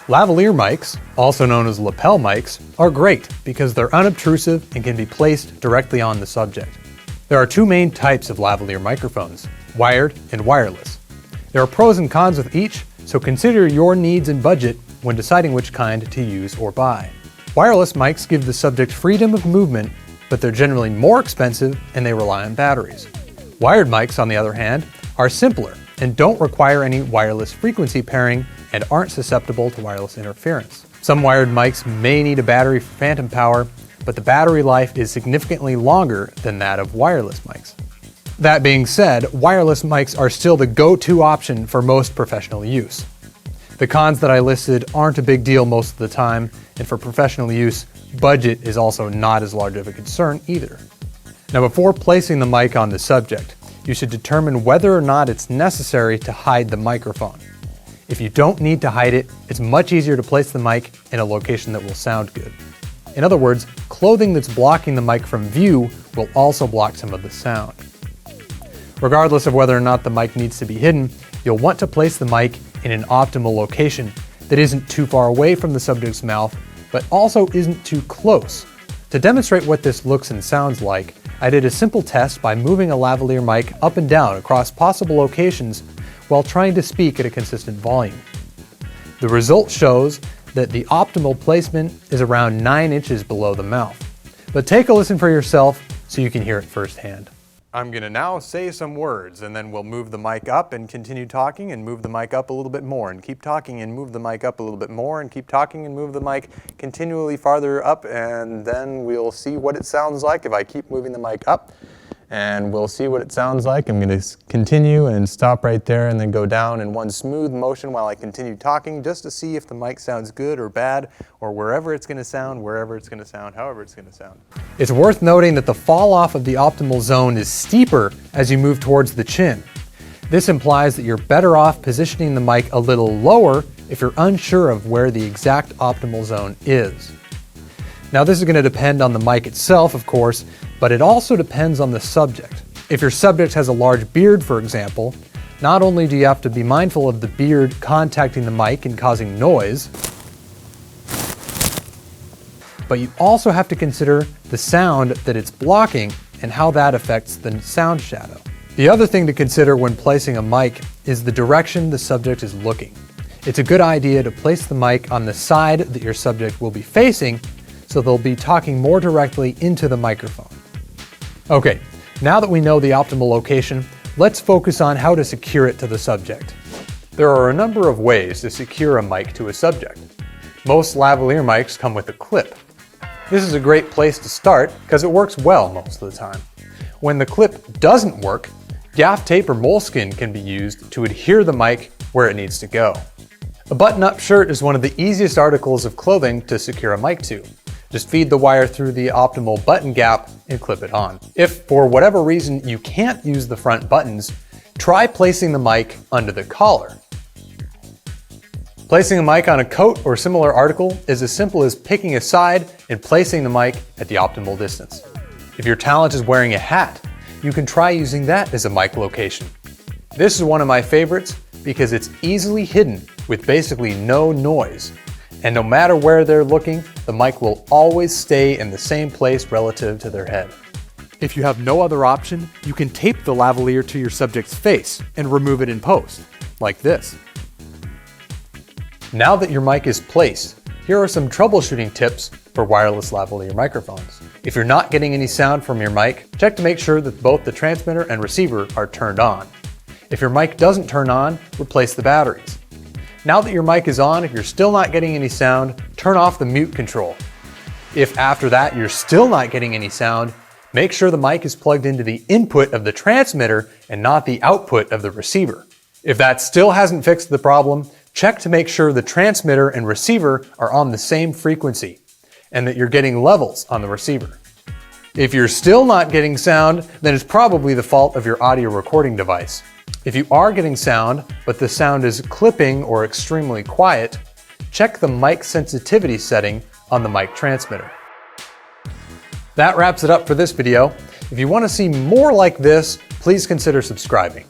Lavalier mics, also known as lapel mics, are great because they're unobtrusive and can be placed directly on the subject. There are two main types of lavalier microphones, wired and wireless. There are pros and cons with each, so consider your needs and budget when deciding which kind to use or buy. Wireless mics give the subject freedom of movement, but they're generally more expensive and they rely on batteries. Wired mics, on the other hand, are simpler and don't require any wireless frequency pairing and aren't susceptible to wireless interference. Some wired mics may need a battery for phantom power, but the battery life is significantly longer than that of wireless mics. That being said, wireless mics are still the go-to option for most professional use. The cons that I listed aren't a big deal most of the time, and for professional use, budget is also not as large of a concern either. Now, before placing the mic on the subject, you should determine whether or not it's necessary to hide the microphone. If you don't need to hide it, it's much easier to place the mic in a location that will sound good. In other words, clothing that's blocking the mic from view will also block some of the sound. Regardless of whether or not the mic needs to be hidden, you'll want to place the mic in an optimal location that isn't too far away from the subject's mouth, but also isn't too close. To demonstrate what this looks and sounds like, I did a simple test by moving a lavalier mic up and down across possible locations while trying to speak at a consistent volume. The result shows that the optimal placement is around 9 inches below the mouth. But take a listen for yourself so you can hear it firsthand. I'm going to now say some words and then we'll move the mic up and continue talking and move the mic up a little bit more and keep talking and move the mic up a little bit more and keep talking and move the mic continually farther up, and then we'll see what it sounds like if I keep moving the mic up. And we'll see what it sounds like. I'm going to continue and stop right there and then go down in one smooth motion while I continue talking, just to see if the mic sounds good or bad, or wherever it's going to sound, however it's going to sound. It's worth noting that the fall off of the optimal zone is steeper as you move towards the chin. This implies that you're better off positioning the mic a little lower if you're unsure of where the exact optimal zone is. Now, this is going to depend on the mic itself, of course, but it also depends on the subject. If your subject has a large beard, for example, not only do you have to be mindful of the beard contacting the mic and causing noise, but you also have to consider the sound that it's blocking and how that affects the sound shadow. The other thing to consider when placing a mic is the direction the subject is looking. It's a good idea to place the mic on the side that your subject will be facing, so they'll be talking more directly into the microphone. Okay, now that we know the optimal location, let's focus on how to secure it to the subject. There are a number of ways to secure a mic to a subject. Most lavalier mics come with a clip. This is a great place to start because it works well most of the time. When the clip doesn't work, gaff tape or moleskin can be used to adhere the mic where it needs to go. A button-up shirt is one of the easiest articles of clothing to secure a mic to. Just feed the wire through the optimal button gap and clip it on. If for whatever reason you can't use the front buttons, try placing the mic under the collar. Placing a mic on a coat or similar article is as simple as picking a side and placing the mic at the optimal distance. If your talent is wearing a hat, you can try using that as a mic location. This is one of my favorites because it's easily hidden with basically no noise. And no matter where they're looking, the mic will always stay in the same place relative to their head. If you have no other option, you can tape the lavalier to your subject's face and remove it in post, like this. Now that your mic is placed, here are some troubleshooting tips for wireless lavalier microphones. If you're not getting any sound from your mic, check to make sure that both the transmitter and receiver are turned on. If your mic doesn't turn on, replace the batteries. Now that your mic is on, if you're still not getting any sound, turn off the mute control. If after that you're still not getting any sound, make sure the mic is plugged into the input of the transmitter and not the output of the receiver. If that still hasn't fixed the problem, check to make sure the transmitter and receiver are on the same frequency and that you're getting levels on the receiver. If you're still not getting sound, then it's probably the fault of your audio recording device. If you are getting sound, but the sound is clipping or extremely quiet, check the mic sensitivity setting on the mic transmitter. That wraps it up for this video. If you want to see more like this, please consider subscribing.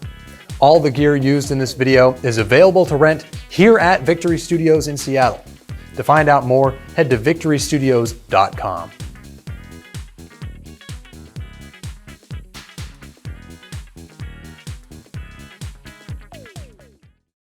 All the gear used in this video is available to rent here at Victory Studios in Seattle. To find out more, head to victorystudios.com.